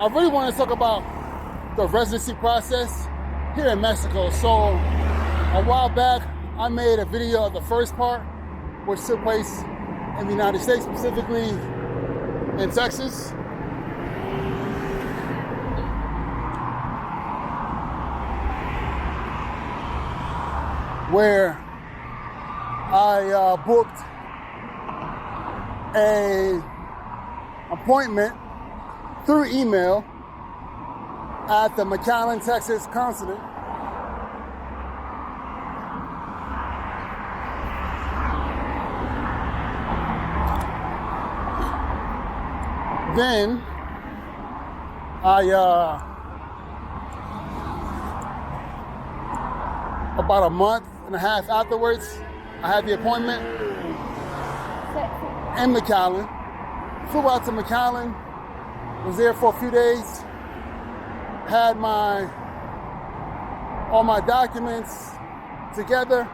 I really want to talk about the residency process here in Mexico. So a while back, I made a video of the first part, which took place in the United States, specifically in Texas. Where I booked an appointment through email at the McAllen, Texas consulate. Then about a month and a half afterwards, I had the appointment in McAllen. Flew out to McAllen, was there for a few days, had all my documents together,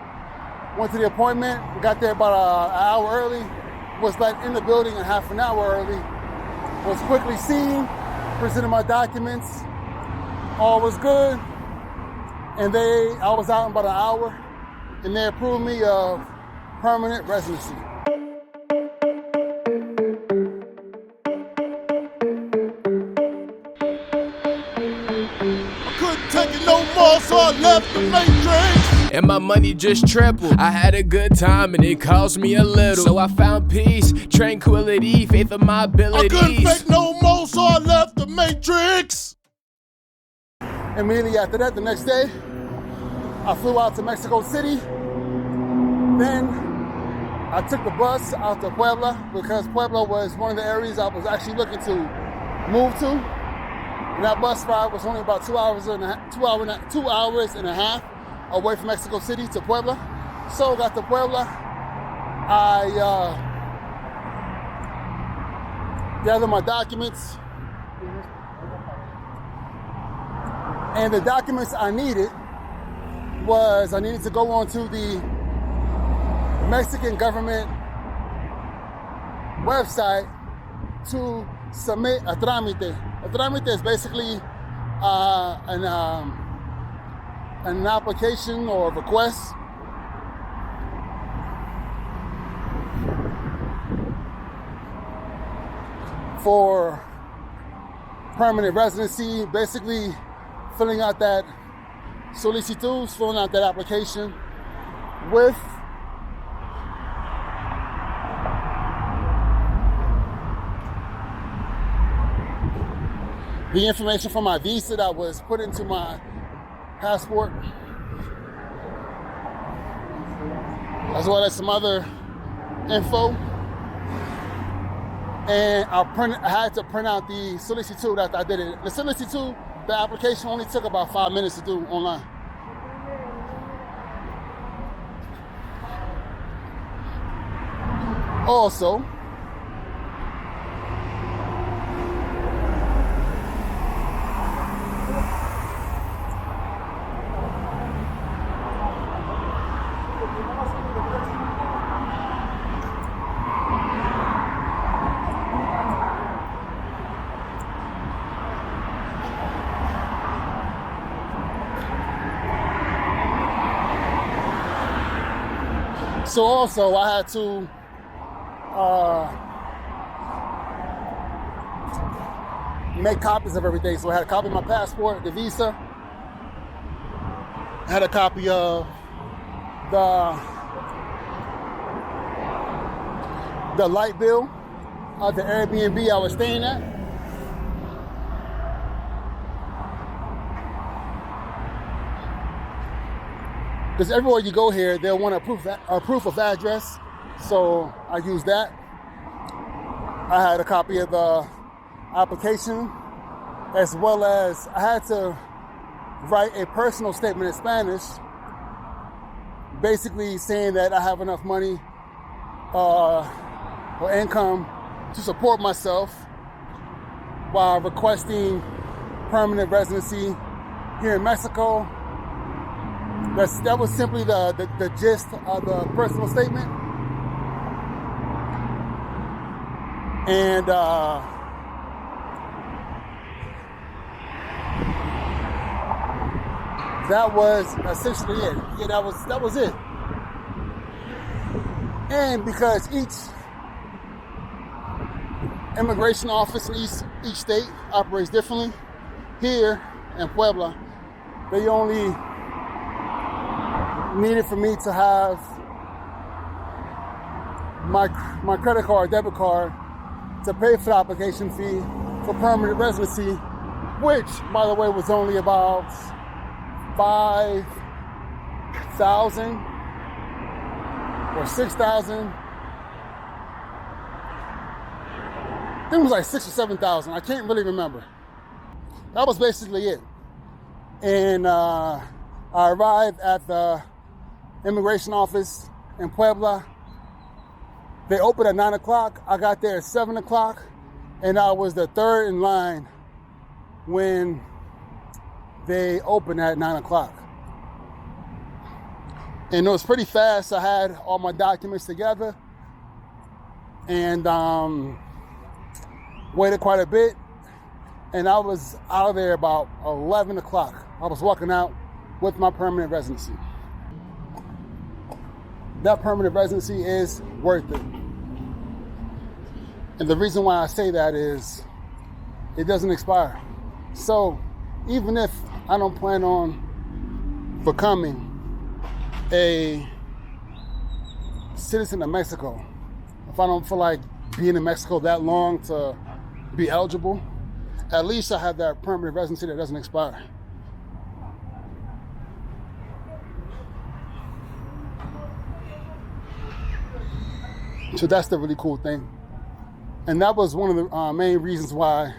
went to the appointment, got there about an hour early, was like in the building a half an hour early, was quickly seen, presented my documents, all was good, and I was out in about an hour, and they approved me of permanent residency. Take it no more, so I left the matrix. And my money just tripled. I had a good time and it cost me a little. So I found peace, tranquility, faith in my abilities. I couldn't fake no more, so I left the matrix. Immediately after that, the next day, I flew out to Mexico City. Then I took the bus out to Puebla because Puebla was one of the areas I was actually looking to move to. And that bus ride was only about 2 hours and a half away from Mexico City to Puebla. So got to Puebla. I gathered my documents. And the documents I needed to go onto the Mexican government website to submit a trámite. A trámite is basically an application or a request for permanent residency, basically filling out that solicitudes, filling out that application with the information from my visa that was put into my passport, as well as some other info. And I had to print out the solicitude after I did it. The solicitude, the application only took about 5 minutes to do online. Also, I had to make copies of everything. So I had a copy of my passport, the visa. I had a copy of the light bill of the Airbnb I was staying at. Because everywhere you go here, they'll want a proof of address. So I used that. I had a copy of the application, as well as I had to write a personal statement in Spanish, basically saying that I have enough money or income to support myself while requesting permanent residency here in Mexico. That was simply the gist of the personal statement. And that was essentially it. Yeah, that was it. And because each immigration office in each state operates differently, here in Puebla, they only needed for me to have my credit card, debit card, to pay for the application fee for permanent residency, which, by the way, was only about $5,000 or $6,000. I think it was like $6,000 or $7,000. I can't really remember. That was basically it. And I arrived at the immigration office in Puebla. They opened at 9 o'clock. I got there at 7 o'clock, and I was the third in line when they opened at 9 o'clock. And it was pretty fast. I had all my documents together and waited quite a bit. And I was out of there about 11 o'clock. I was walking out with my permanent residency. That permanent residency is worth it. And the reason why I say that is it doesn't expire. So even if I don't plan on becoming a citizen of Mexico, if I don't feel like being in Mexico that long to be eligible, at least I have that permanent residency that doesn't expire. So that's the really cool thing. And that was one of the main reasons why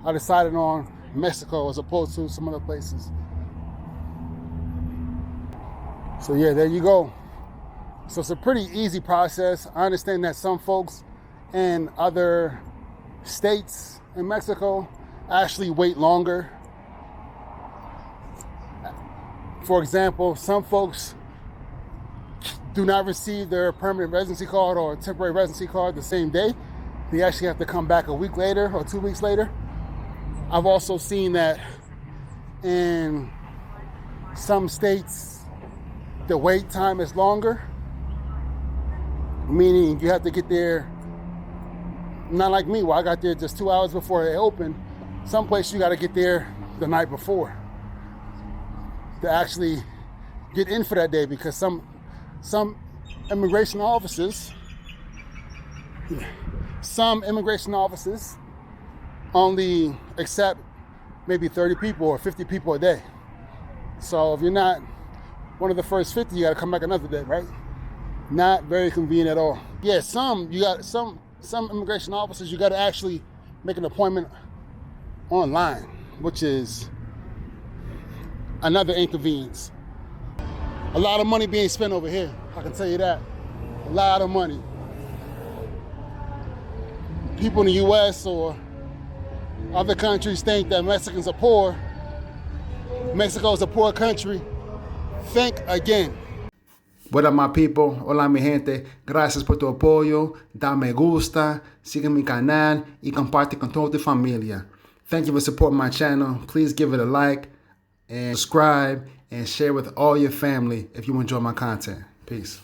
I decided on Mexico as opposed to some other places. So yeah, there you go. So it's a pretty easy process. I understand that some folks in other states in Mexico actually wait longer. For example, some folks do not receive their permanent residency card or temporary residency card the same day. They actually have to come back a week later or 2 weeks later. I've also seen that in some states, the wait time is longer, meaning you have to get there, not like me, where I got there just 2 hours before they opened. Some place you got to get there the night before to actually get in for that day, because some immigration offices only accept maybe 30 people or 50 people a day. So if you're not one of the first 50, you got to come back another day, right? Not very convenient at all. Yeah, some immigration offices you got to actually make an appointment online, which is another inconvenience. A lot of money being spent over here, I can tell you that. A lot of money. People in the US or other countries think that Mexicans are poor. Mexico is a poor country. Think again. What up, my people? Hola, mi gente. Gracias por tu apoyo. Da me gusta, sigue mi canal y comparte con toda tu familia. Thank you for supporting my channel. Please give it a like and subscribe and share with all your family if you enjoy my content. Peace.